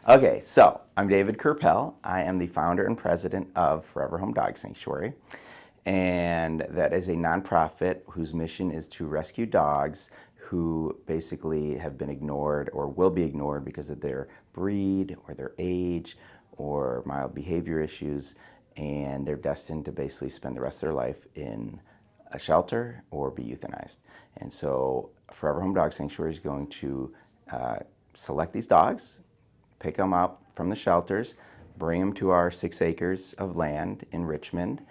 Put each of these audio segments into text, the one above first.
Okay, so I'm David Kerpel. I am the founder and president of Furever Home Dog Sanctuary, and that is a nonprofit whose mission is to rescue dogs who basically have been ignored or will be ignored because of their breed or their age or mild behavior issues, and they're destined to basically spend the rest of their life in a shelter or be euthanized. And so Forever Home Dog Sanctuary is going to select these dogs, pick them up from the shelters, bring them to our 6 acres of land in Richmond,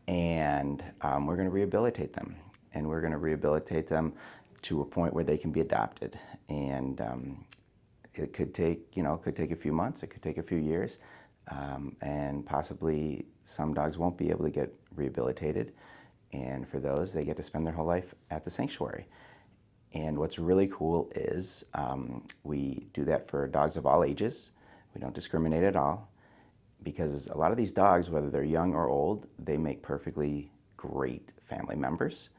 and we're going to rehabilitate them. And we're going to rehabilitate them to a point where they can be adopted. And it could take, could take a few months, it could take a few years, and possibly some dogs won't be able to get rehabilitated. And for those, they get to spend their whole life at the sanctuary. And what's really cool is we do that for dogs of all ages. We don't discriminate at all, because a lot of these dogs, whether they're young or old, they make perfectly great family members.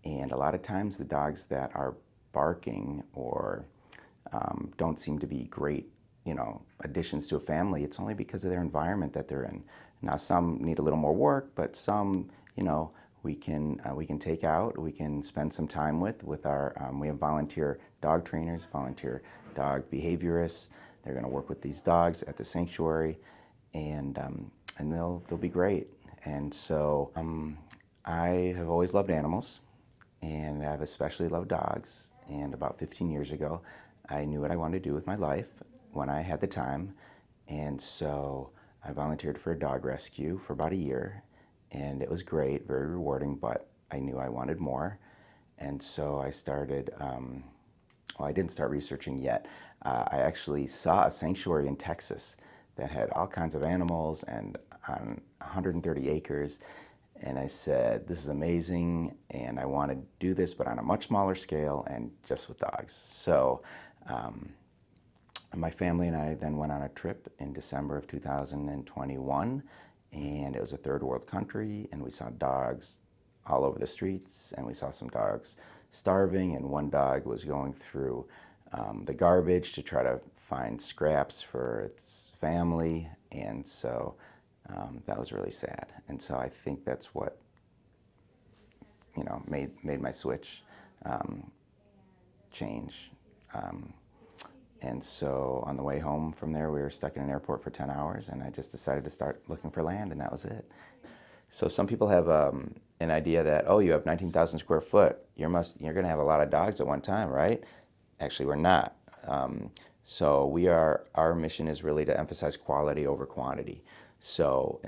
And a lot of times the dogs that are barking or don't seem to be great, additions to a family, it's only because of their environment that they're in. Now, some need a little more work, but some, we can take out, we can spend some time with our, we have volunteer dog trainers, volunteer dog behaviorists. They're going to work with these dogs at the sanctuary, and they'll be great. And so I have always loved animals, and I've especially loved dogs. And about 15 years ago, I knew what I wanted to do with my life when I had the time. And so I volunteered for a dog rescue for about a year. And it was great, very rewarding, but I knew I wanted more. And so I started, well, I didn't start researching yet. I actually saw a sanctuary in Texas that had all kinds of animals and on 130 acres. And I said, this is amazing, and I want to do this, but on a much smaller scale and just with dogs. So my family and I then went on a trip in December of 2021. And it was a third world country, and we saw dogs all over the streets, and we saw some dogs starving, and one dog was going through the garbage to try to find scraps for its family. And so that was really sad. And so I think that's what made my switch change. And so on the way home from there, we were stuck in an airport for 10 hours, and I just decided to start looking for land, and that was it. So some people have an idea that, oh, you have 19,000 square foot, you're going to have a lot of dogs at one time, right? Actually, we're not. So our mission is really to emphasize quality over quantity. So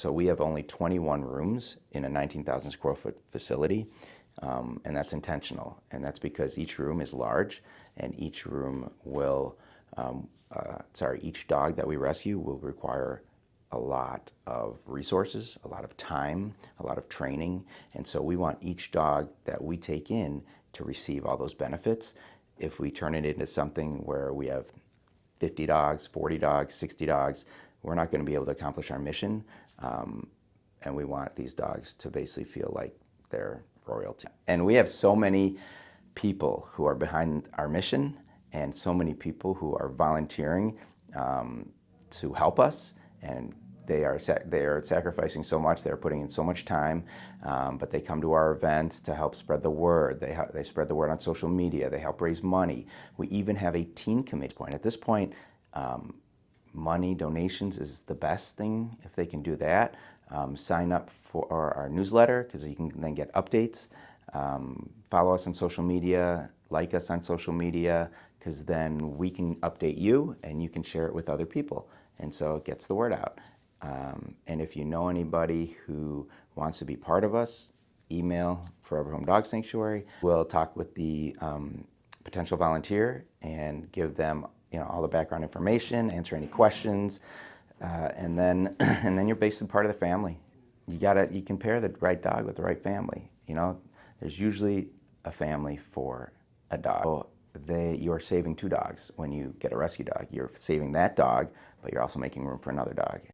we have only 21 rooms in a 19,000 square foot facility. And that's intentional, and that's because each room is large, and each room will, each dog that we rescue will require a lot of resources, a lot of time, a lot of training, and so we want each dog that we take in to receive all those benefits. If we turn it into something where we have 50 dogs, 40 dogs, 60 dogs, we're not going to be able to accomplish our mission, and we want these dogs to basically feel like they're royalty. And we have so many people who are behind our mission, and so many people who are volunteering to help us, and they are sacrificing so much, they're putting in so much time, but they come to our events to help spread the word. They spread the word on social media, they help raise money. We even have a teen committee. At this point, money donations is the best thing if they can do that. Sign up for our newsletter, because you can then get updates. Follow us on social media, like us on social media, because then we can update you and you can share it with other people. And so it gets the word out. And if you know anybody who wants to be part of us, email Forever Home Dog Sanctuary. We'll talk with the potential volunteer and give them all the background information, answer any questions. And then you're basically part of the family. You can pair the right dog with the right family. There's usually a family for a dog. So you're saving 2 dogs when you get a rescue dog. You're saving that dog, but you're also making room for another dog.